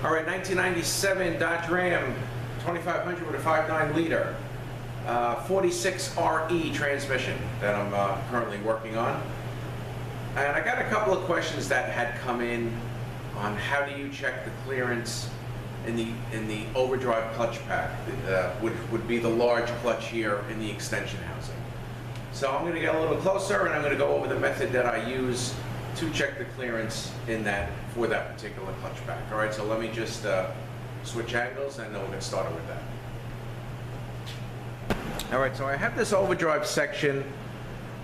All right, 1997 Dodge Ram 2500 with a 5.9 liter, 46 RE transmission that I'm currently working on. And I got a couple of questions that had come in on how do you check the clearance in the overdrive clutch pack, would be the large clutch here in the extension housing. So I'm going to get a little closer and I'm going to go over the method that I use to check the clearance in that for that particular clutch pack. All right, so let me just switch angles and then we'll get started with that. All right, so I have this overdrive section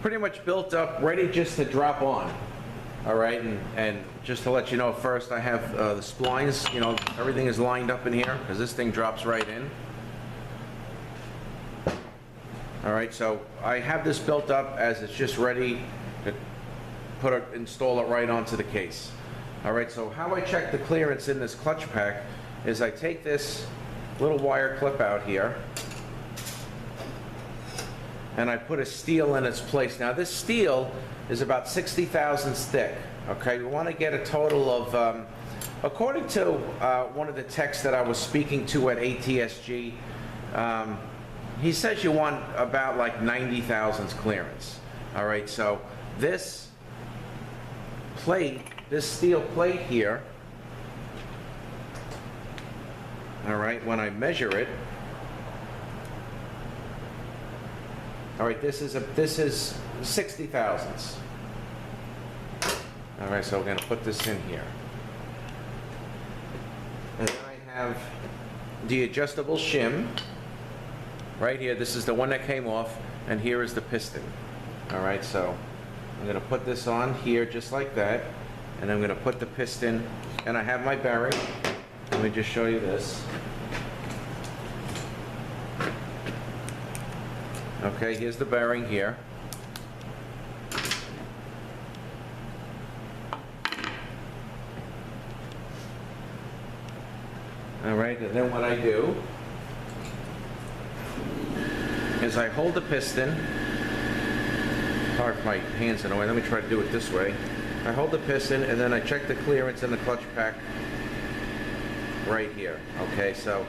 pretty much built up, ready just to drop on. All right, and just to let you know, first I have the splines, you know, everything is lined up in here because this thing drops right in. All right, so I have this built up as it's just ready to install it right onto the case. All right, so how I check the clearance in this clutch pack is I take this little wire clip out here and I put a steel in its place. Now this steel is about 60 thousandths thick. Okay, we want to get a total of, according to one of the techs that I was speaking to at ATSG, he says you want about like 90 thousandths clearance. All right, so this plate, this steel plate here, all right, when I measure it, all right, this is 60 thousandths. All right, so we're going to put this in here. And then I have the adjustable shim right here. This is the one that came off, and here is the piston. All right, so I'm going to put this on here just like that, and I'm going to put the piston, and I have my bearing. Let me just show you this. Okay, here's the bearing here. All right, and then what I do is I hold the piston. Hard if my hands in the way. Let me try to do it this way. I hold the piston and then I check the clearance in the clutch pack right here. Okay, so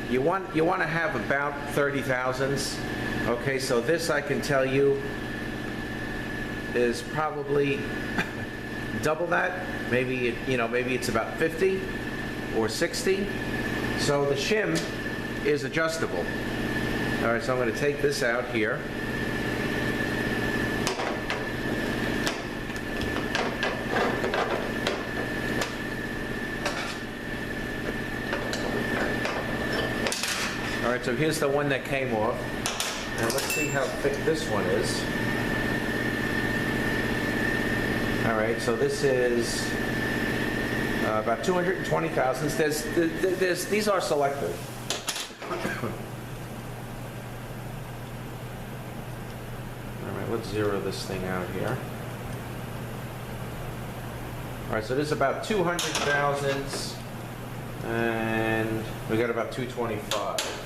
you want to have about 30 thousandths. Okay, so this I can tell you is probably double that. Maybe maybe it's about 50 or 60. So the shim is adjustable. All right, so I'm going to take this out here. All right, so here's the one that came off. And let's see how thick this one is. All right, so this is about 220 thousandths. These are selective. All right, let's zero this thing out here. All right, so this is about 200 thousandths, and we got about 225.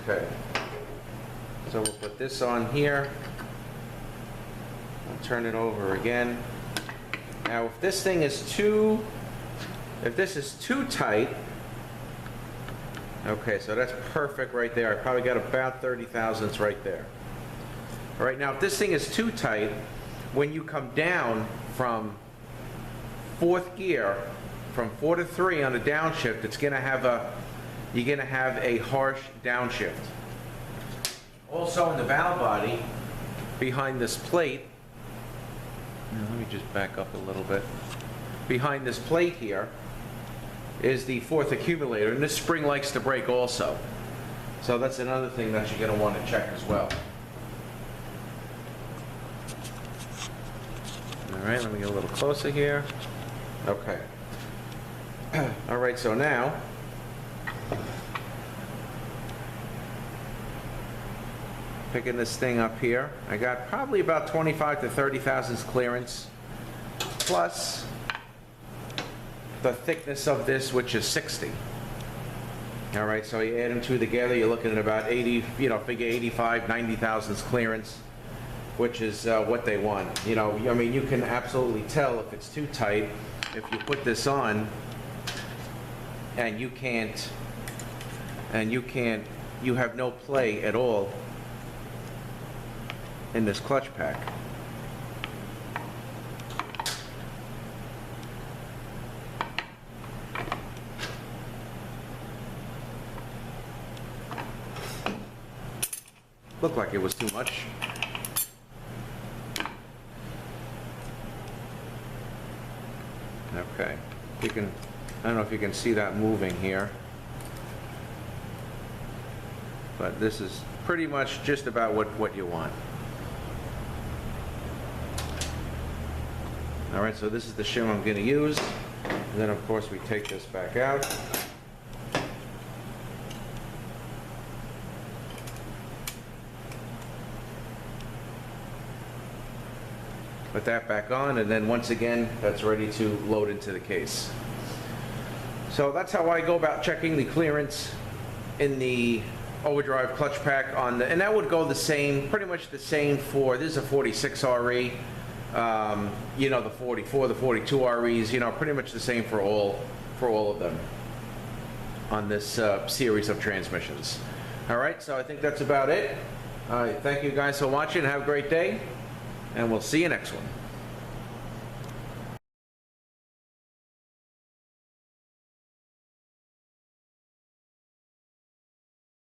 Okay, so we'll put this on here. I'll turn it over again. Now, if this is too tight, okay, so that's perfect right there. I probably got about 30 thousandths right there. All right, now if this thing is too tight, when you come down from fourth gear, from 4 to 3 on the downshift, you're gonna have a harsh downshift. Also in the valve body, behind this plate, now let me just back up a little bit. Behind this plate here is the fourth accumulator, and this spring likes to break also. So that's another thing that you're gonna want to check as well. All right, let me get a little closer here. Okay. All right, so now, picking this thing up here, I got probably about 25 to 30 thousandths clearance, plus the thickness of this, which is 60. All right, so you add them two together, you're looking at about 80, figure 85, 90 thousandths clearance, which is what they want. I mean, you can absolutely tell if it's too tight. If you put this on, and you have no play at all in this clutch pack. Looked like it was too much. Okay, you can, I don't know if you can see that moving here, but this is pretty much just about what you want. All right, so this is the shim I'm going to use, and then of course we take this back out. Put that back on, and then once again, that's ready to load into the case. So that's how I go about checking the clearance in the overdrive clutch pack on the, and that would go the same, pretty much the same for, this is a 46 RE, you know, the 44, the 42 REs, you know, pretty much the same for all of them on this series of transmissions. All right, so I think that's about it. All right, thank you guys for watching. Have a great day, and we'll see you next one.